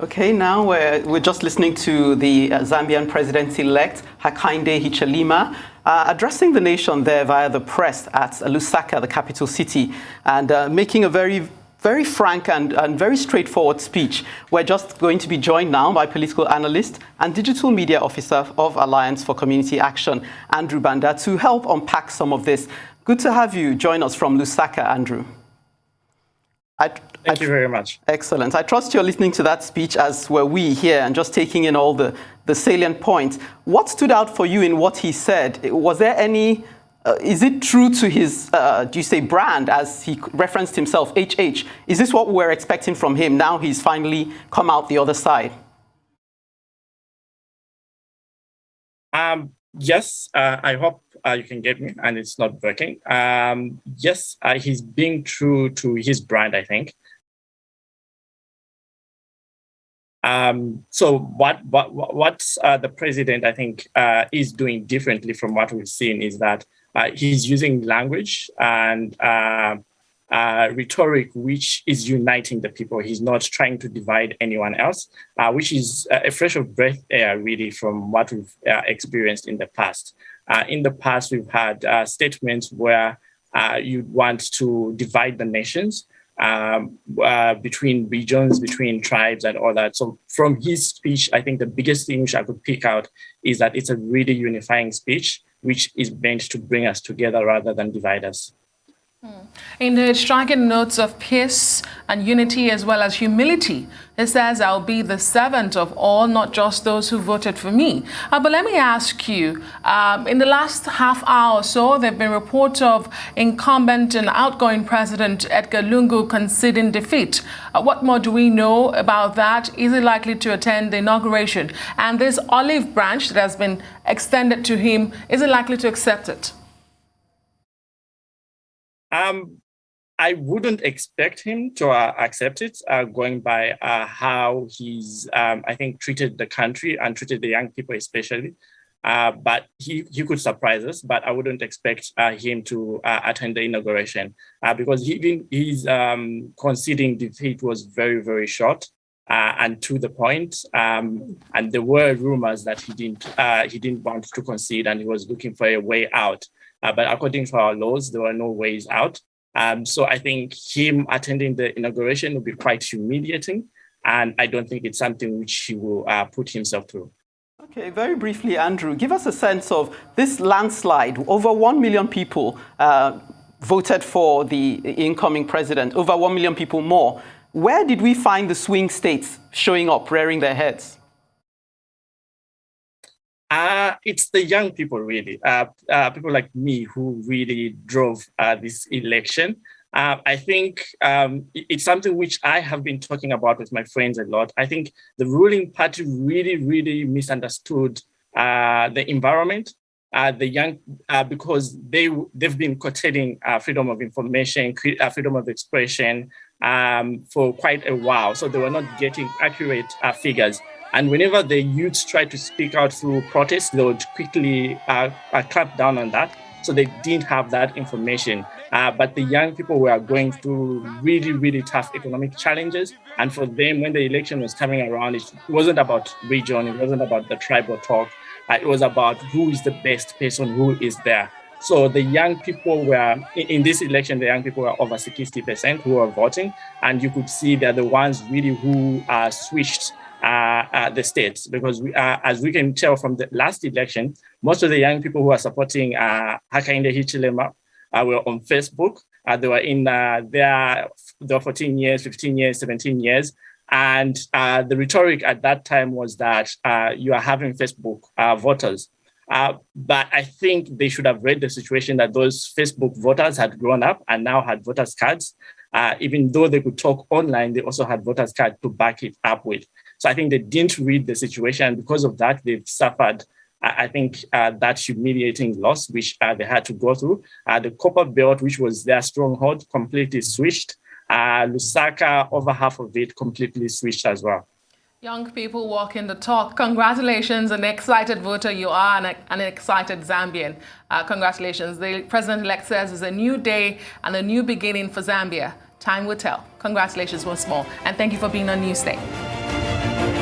Okay, now we're just listening to the Zambian president-elect, Hakainde Hichilema, addressing the nation there via the press at Lusaka, the capital city, and making a very frank and very straightforward speech. We're just going to be joined now by political analyst and digital media officer of Alliance for Community Action, Andrew BANDA, to help unpack some of this. Good to have you join us from Lusaka, Andrew. Thank you very much. Excellent. I trust you're listening to that speech, as were we here, and just taking in all the salient points. What stood out for you in what he said? Was there any, is it true to his, do you say brand, as he referenced himself, HH? Is this what we're expecting from him? Now he's finally come out the other side. Yes, I hope you can get me and it's not breaking. Yes, he's being true to his brand, I think. So what the president, I think, is doing differently from what we've seen is that he's using language and rhetoric which is uniting the people. He's not trying to divide anyone else, which is a fresh of breath air, really, from what we've experienced in the past. In the past, we've had statements where you'd want to divide the nations between regions, between tribes and all that. So from his speech, I think the biggest thing which I could pick out is that it's a really unifying speech, which is meant to bring us together rather than divide us. In the striking notes of peace and unity as well as humility, it says, "I'll be the servant of all, not just those who voted for me." But let me ask you, in the last half hour or so, there have been reports of incumbent and outgoing President Edgar Lungu conceding defeat. What more do we know about that? Is he likely to attend the inauguration? And this olive branch that has been extended to him, is he likely to accept it? I wouldn't expect him to accept it, going by how he's, I think, treated the country and treated the young people especially. But he could surprise us, but I wouldn't expect him to attend the inauguration because his conceding defeat was very, very short and to the point. And there were rumors that he didn't want to concede and he was looking for a way out. But according to our laws, there were no ways out. So I think him attending the inauguration will be quite humiliating. And I don't think it's something which he will put himself through. Okay, very briefly, Andrew, give us a sense of this landslide. Over 1 million people voted for the incoming president, over 1 million people more. Where did we find the swing states showing up, rearing their heads? It's the young people, really, people like me who really drove this election. I think it's something which I have been talking about with my friends a lot. I think the ruling party really, really misunderstood the environment, the young, because they've been curtailing freedom of information, freedom of expression for quite a while. So they were not getting accurate figures. And whenever the youths tried to speak out through protests, they would quickly clamp down on that. So they didn't have that information. But the young people were going through really, really tough economic challenges. And for them, when the election was coming around, it wasn't about region, it wasn't about the tribal talk. It was about who is the best person who is there. So the young people were, in this election, the young people were over 60% who were voting. And you could see they're the ones really who switched the states, because as we can tell from the last election, most of the young people who are supporting Hakainde Hichilema were on Facebook. They were in their 14 years, 15 years, 17 years. And the rhetoric at that time was that you are having Facebook voters. But I think they should have read the situation that those Facebook voters had grown up and now had voters' cards. Even though they could talk online, they also had voters' cards to back it up with. So I think they didn't read the situation. Because of that, they've suffered, I think, that humiliating loss, which they had to go through. The Copper Belt, which was their stronghold, completely switched. Lusaka, over half of it, completely switched as well. Young people walking the talk. Congratulations, an excited voter you are, and an excited Zambian. Congratulations. The president-elect says it's a new day and a new beginning for Zambia. Time will tell. Congratulations once more, and thank you for being on Newsday. you.